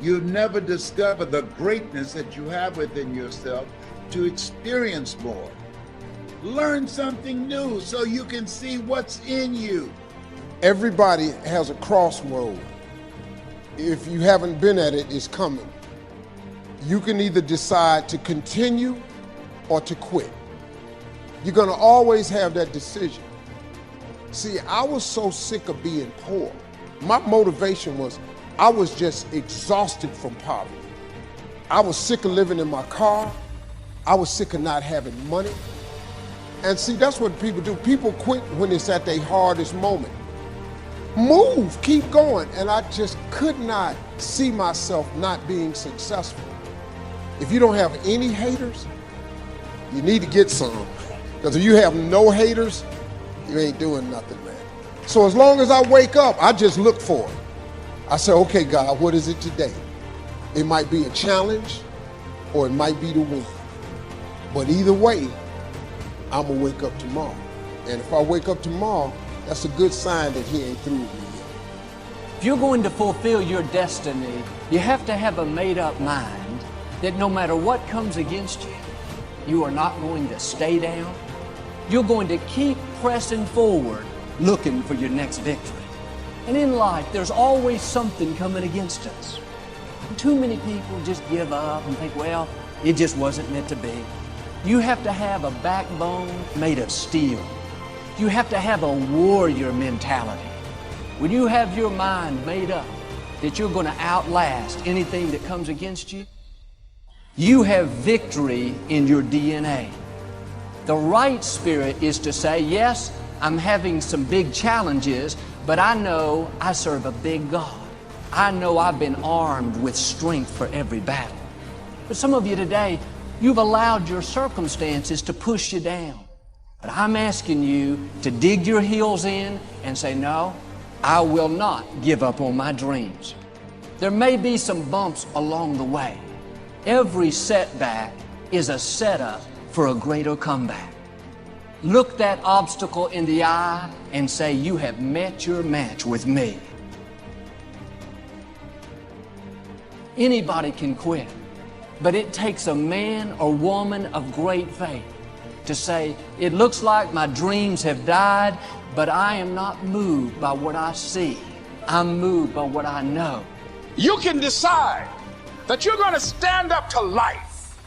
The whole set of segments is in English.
You'll never discover the greatness that you have within yourself to experience more. Learn something new so you can see what's in you. Everybody has a crossroad. If you haven't been at it, it's coming. You can either decide to continue or to quit. You're gonna always have that decision. See, I was so sick of being poor. My motivation was, I was just exhausted from poverty. I was sick of living in my car. I was sick of not having money. And see, that's what people do. People quit when it's at their hardest moment. Move, keep going. And I just could not see myself not being successful. If you don't have any haters, you need to get some. Because if you have no haters, you ain't doing nothing, man. So as long as I wake up, I just look for it. I say, okay, God, what is it today? It might be a challenge or it might be the win. But either way, I'm gonna wake up tomorrow. And if I wake up tomorrow, that's a good sign that he ain't through with me yet. If you're going to fulfill your destiny, you have to have a made-up mind that no matter what comes against you, you are not going to stay down. You're going to keep pressing forward, looking for your next victory. And in life, there's always something coming against us. Too many people just give up and think, well, it just wasn't meant to be. You have to have a backbone made of steel. You have to have a warrior mentality. When you have your mind made up that you're going to outlast anything that comes against you, you have victory in your DNA. The right spirit is to say, yes, I'm having some big challenges, but I know I serve a big God. I know I've been armed with strength for every battle. But some of you today, you've allowed your circumstances to push you down. But I'm asking you to dig your heels in and say, no, I will not give up on my dreams. There may be some bumps along the way. Every setback is a setup for a greater comeback. Look that obstacle in the eye and say, you have met your match with me. Anybody can quit, but it takes a man or woman of great faith to say, it looks like my dreams have died, but I am not moved by what I see. I'm moved by what I know. You can decide that you're going to stand up to life.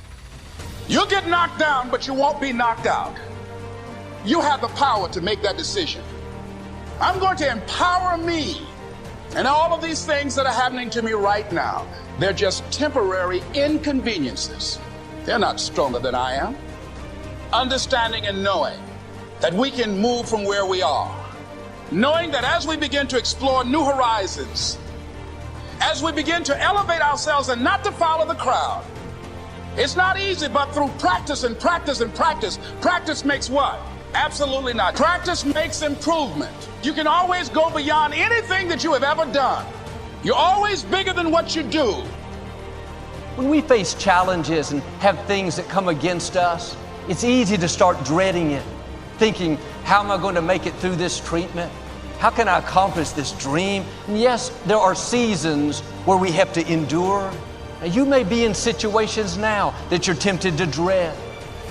You'll get knocked down, but you won't be knocked out. You have the power to make that decision. I'm going to empower me. And all of these things that are happening to me right now, they're just temporary inconveniences. They're not stronger than I am. Understanding and knowing that we can move from where we are. Knowing that as we begin to explore new horizons, as we begin to elevate ourselves and not to follow the crowd. It's not easy, but through practice and practice and practice. Practice makes what? Absolutely not. Practice makes improvement. You can always go beyond anything that you have ever done. You're always bigger than what you do. When we face challenges and have things that come against us, it's easy to start dreading it, thinking, how am I going to make it through this treatment? How can I accomplish this dream? And yes, there are seasons where we have to endure. Now, you may be in situations now that you're tempted to dread.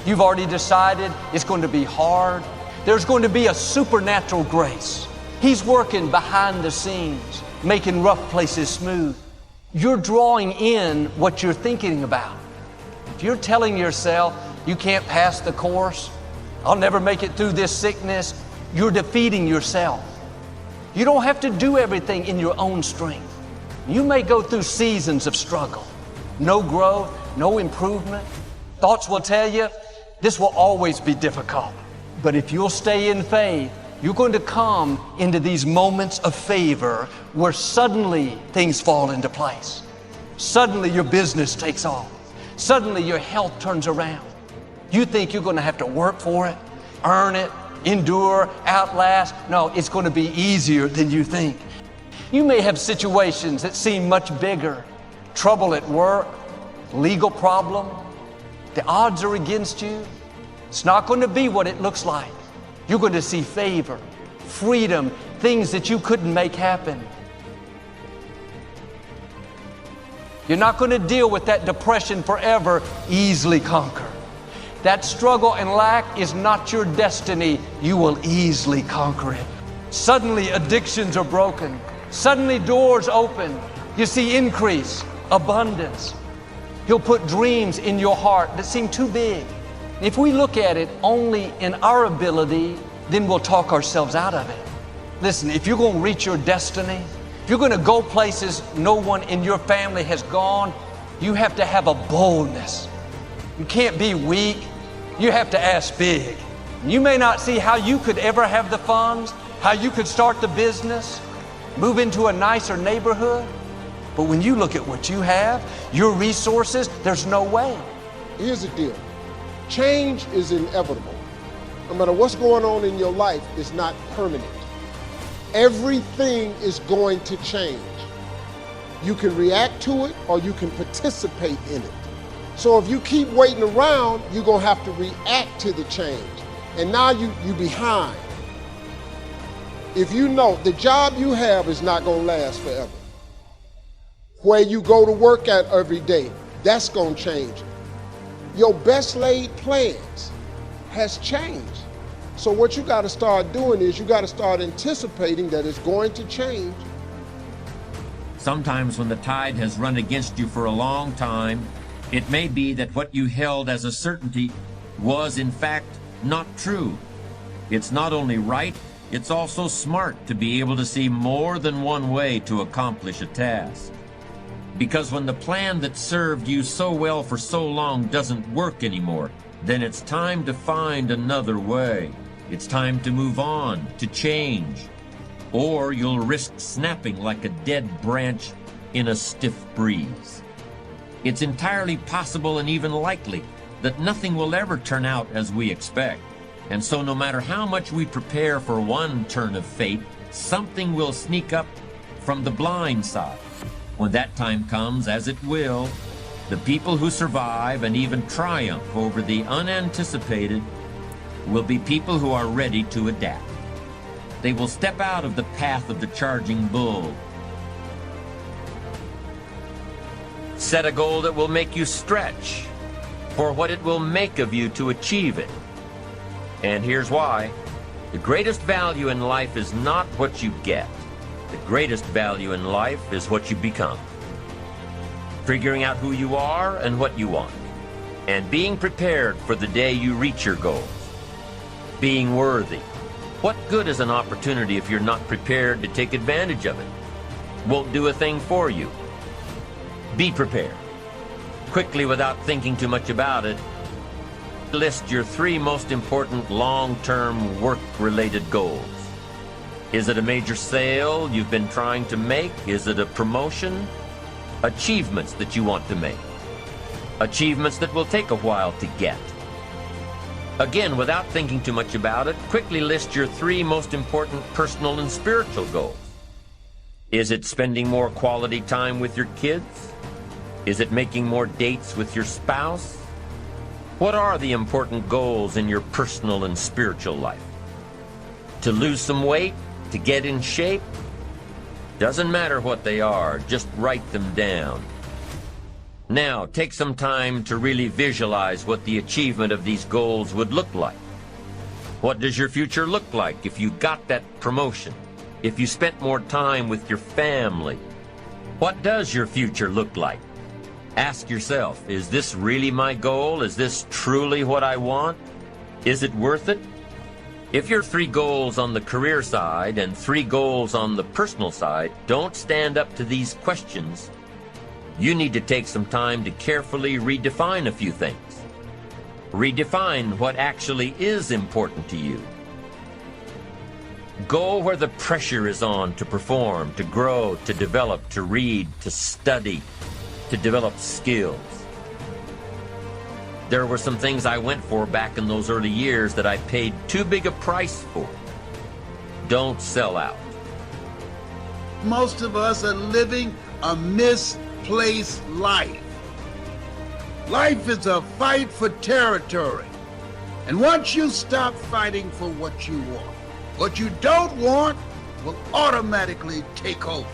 You've already decided it's going to be hard. There's going to be a supernatural grace. He's working behind the scenes, making rough places smooth. You're drawing in what you're thinking about. If you're telling yourself you can't pass the course, I'll never make it through this sickness, you're defeating yourself. You don't have to do everything in your own strength. You may go through seasons of struggle, no growth, no improvement. Thoughts will tell you this will always be difficult. But if you'll stay in faith, you're going to come into these moments of favor where suddenly things fall into place. Suddenly your business takes off. Suddenly your health turns around. You think you're going to have to work for it, earn it, endure, outlast. No, it's going to be easier than you think. You may have situations that seem much bigger. Trouble at work, legal problem. The odds are against you. It's not going to be what it looks like. You're going to see favor, freedom, things that you couldn't make happen. You're not going to deal with that depression forever. Easily conquer. That struggle and lack is not your destiny. You will easily conquer it. Suddenly addictions are broken. Suddenly doors open. You see increase, abundance. He'll put dreams in your heart that seem too big. If we look at it only in our ability, then we'll talk ourselves out of it. Listen, if you're going to reach your destiny, if you're going to go places no one in your family has gone, you have to have a boldness. You can't be weak. You have to ask big. You may not see how you could ever have the funds, how you could start the business, move into a nicer neighborhood. But when you look at what you have, your resources, there's no way. Here's the deal. Change is inevitable. No matter what's going on in your life, it's not permanent. Everything is going to change. You can react to it or you can participate in it. So if you keep waiting around, you're going to have to react to the change. And now you're behind. If you know the job you have is not going to last forever. Where you go to work at every day, that's going to change. Your best laid plans has changed. So what you got to start doing is you got to start anticipating that it's going to change. Sometimes when the tide has run against you for a long time, it may be that what you held as a certainty was in fact not true. It's not only right, it's also smart to be able to see more than one way to accomplish a task. Because when the plan that served you so well for so long doesn't work anymore, then it's time to find another way. It's time to move on, to change. Or you'll risk snapping like a dead branch in a stiff breeze. It's entirely possible and even likely that nothing will ever turn out as we expect. And so no matter how much we prepare for one turn of fate, something will sneak up from the blind side. When that time comes, as it will, the people who survive and even triumph over the unanticipated will be people who are ready to adapt. They will step out of the path of the charging bull. Set a goal that will make you stretch for what it will make of you to achieve it. And here's why. The greatest value in life is not what you get. The greatest value in life is what you become. Figuring out who you are and what you want. And being prepared for the day you reach your goals. Being worthy. What good is an opportunity if you're not prepared to take advantage of it? Won't do a thing for you. Be prepared. Quickly, without thinking too much about it, list your 3 most important long-term work-related goals. Is it a major sale you've been trying to make? Is it a promotion? Achievements that you want to make. Achievements that will take a while to get. Again, without thinking too much about it, quickly list your 3 most important personal and spiritual goals. Is it spending more quality time with your kids? Is it making more dates with your spouse? What are the important goals in your personal and spiritual life? To lose some weight? To get in shape? Doesn't matter what they are, just write them down. Now, take some time to really visualize what the achievement of these goals would look like. What does your future look like if you got that promotion? If you spent more time with your family? What does your future look like? Ask yourself, is this really my goal? Is this truly what I want? Is it worth it? If your 3 goals on the career side and 3 goals on the personal side don't stand up to these questions, you need to take some time to carefully redefine a few things. Redefine what actually is important to you. Go where the pressure is on to perform, to grow, to develop, to read, to study, to develop skills. There were some things I went for back in those early years that I paid too big a price for. Don't sell out. Most of us are living a misplaced life. Life is a fight for territory. And once you stop fighting for what you want, what you don't want will automatically take over.